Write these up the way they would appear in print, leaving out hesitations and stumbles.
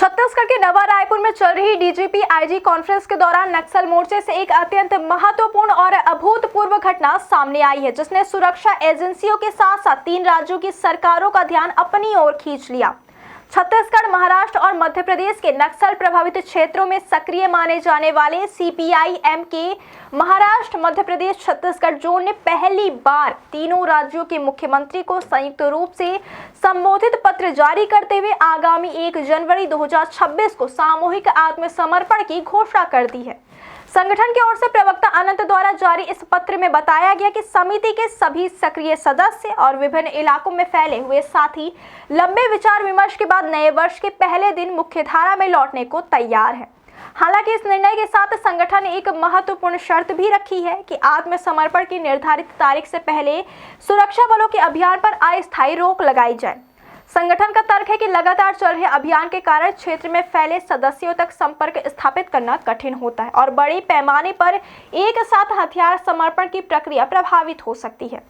छत्तीसगढ़ के नवा रायपुर में चल रही डीजीपी आईजी कॉन्फ्रेंस के दौरान नक्सल मोर्चे से एक अत्यंत महत्वपूर्ण और अभूतपूर्व घटना सामने आई है, जिसने सुरक्षा एजेंसियों के साथ साथ 3 राज्यों की सरकारों का ध्यान अपनी ओर खींच लिया। छत्तीसगढ़, महाराष्ट्र और मध्य प्रदेश के नक्सल प्रभावित क्षेत्रों में सक्रिय माने जाने वाले सीपीआई-एम के महाराष्ट्र, मध्य प्रदेश, छत्तीसगढ़ जोन ने पहली बार तीनों राज्यों के मुख्यमंत्री को संयुक्त रूप से संबोधित पत्र जारी करते हुए आगामी 1 जनवरी 2026 को सामूहिक आत्मसमर्पण की घोषणा कर दी है। संगठन की ओर से प्रवक्ता अनंत द्वारा जारी इस पत्र में बताया गया कि समिति के सभी सक्रिय सदस्य और विभिन्न इलाकों में फैले हुए साथी लंबे विचार विमर्श के बाद नए वर्ष के पहले दिन मुख्यधारा में लौटने को तैयार है। हालांकि इस निर्णय के साथ संगठन ने एक महत्वपूर्ण शर्त भी रखी है कि आत्मसमर्पण की निर्धारित तारीख से पहले सुरक्षा बलों के अभियान पर अस्थायी रोक लगाई जाए। संगठन का तर्क है कि लगातार चल रहे अभियान के कारण क्षेत्र में फैले सदस्यों तक संपर्क स्थापित करना कठिन होता है और बड़े पैमाने पर एक साथ हथियार समर्पण की प्रक्रिया प्रभावित हो सकती है।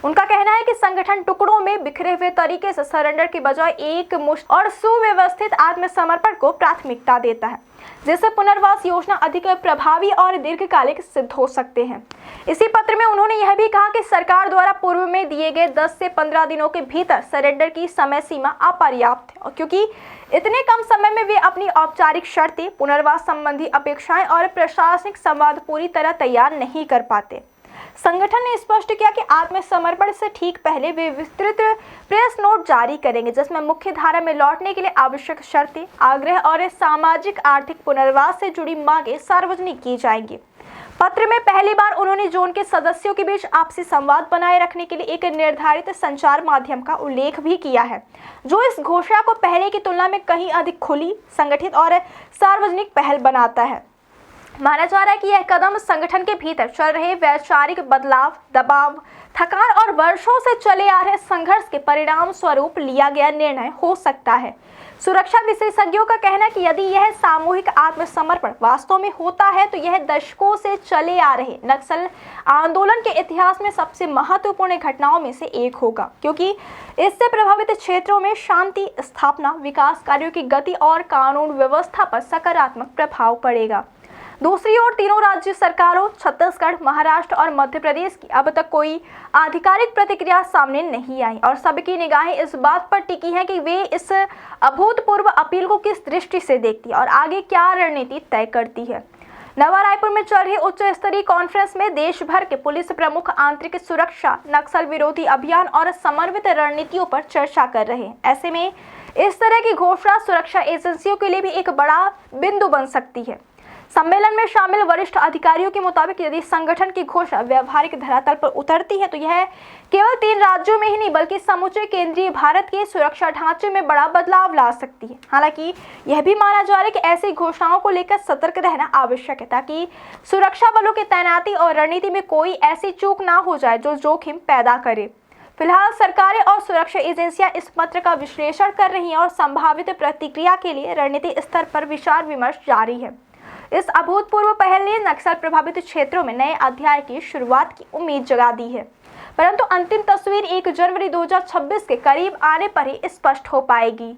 उनका कहना है कि संगठन टुकड़ों में बिखरे हुए तरीके से सरेंडर की बजाय एक मुश्त और सुव्यवस्थित आत्मसमर्पण को प्राथमिकता देता है, जिससे पुनर्वास योजना अधिक प्रभावी और दीर्घकालिक सिद्ध हो सकते हैं। इसी पत्र में उन्होंने यह भी कहा कि सरकार द्वारा पूर्व में दिए गए 10 से 15 दिनों के भीतर सरेंडर की समय सीमा अपर्याप्त है, क्योंकि इतने कम समय में वे अपनी औपचारिक शर्तें, पुनर्वास संबंधी अपेक्षाएं और प्रशासनिक संवाद पूरी तरह तैयार नहीं कर पाते। संगठन ने स्पष्ट किया कि आत्मसमर्पण से ठीक पहले वे विस्तृत प्रेस नोट जारी करेंगे, जिसमें मुख्य धारा में लौटने के लिए आवश्यक शर्तें, आग्रह और सामाजिक आर्थिक पुनर्वास से जुड़ी मांगें सार्वजनिक की जाएंगी। पत्र में पहली बार उन्होंने जोन के सदस्यों के बीच आपसी संवाद बनाए रखने के लिए एक निर्धारित संचार माध्यम का उल्लेख भी किया है, जो इस घोषणा को पहले की तुलना में कहीं अधिक खुली, संगठित और सार्वजनिक पहल बनाता है। माना जा रहा है कि यह कदम संगठन के भीतर चल रहे वैचारिक बदलाव, दबाव, थकान और वर्षों से चले आ रहे संघर्ष के परिणाम स्वरूप लिया गया निर्णय हो सकता है। सुरक्षा विशेषज्ञों का कहना है कि यदि यह सामूहिक आत्मसमर्पण वास्तव में होता है तो यह दशकों से चले आ रहे नक्सल आंदोलन के इतिहास में सबसे महत्वपूर्ण घटनाओं में से एक होगा, क्योंकि इससे प्रभावित क्षेत्रों में शांति स्थापना, विकास कार्यों की गति और कानून व्यवस्था पर सकारात्मक प्रभाव पड़ेगा। दूसरी ओर तीनों राज्य सरकारों छत्तीसगढ़, महाराष्ट्र और मध्य प्रदेश की अब तक कोई आधिकारिक प्रतिक्रिया सामने नहीं आई और सबकी निगाहें इस बात पर टिकी हैं कि वे इस अभूतपूर्व अपील को किस दृष्टि से देखती है और आगे क्या रणनीति तय करती है। नवा रायपुर में चल रही उच्च स्तरीय कॉन्फ्रेंस में देश भर के पुलिस प्रमुख आंतरिक सुरक्षा, नक्सल विरोधी अभियान और समन्वित रणनीतियों पर चर्चा कर रहे हैं। ऐसे में इस तरह की घोषणा सुरक्षा एजेंसियों के लिए भी एक बड़ा बिंदु बन सकती है। सम्मेलन में शामिल वरिष्ठ अधिकारियों के मुताबिक यदि संगठन की घोषणा व्यवहारिक धरातल पर उतरती है तो यह केवल 3 राज्यों में ही नहीं बल्कि समूचे केंद्रीय भारत के सुरक्षा ढांचे में बड़ा बदलाव ला सकती है। हालांकि यह भी माना जा रहा है कि ऐसी घोषणाओं को लेकर सतर्क रहना आवश्यक है, ताकि सुरक्षा बलों की तैनाती और रणनीति में कोई ऐसी चूक ना हो जाए जो जोखिम पैदा करे। फिलहाल सरकारें और सुरक्षा एजेंसियां इस पत्र का विश्लेषण कर रही हैं और संभावित प्रतिक्रिया के लिए रणनीतिक स्तर पर विचार विमर्श जारी है। इस अभूतपूर्व पहल ने नक्सल प्रभावित क्षेत्रों में नए अध्याय की शुरुआत की उम्मीद जगा दी है, परंतु अंतिम तस्वीर 1 जनवरी 2026 के करीब आने पर ही स्पष्ट हो पाएगी।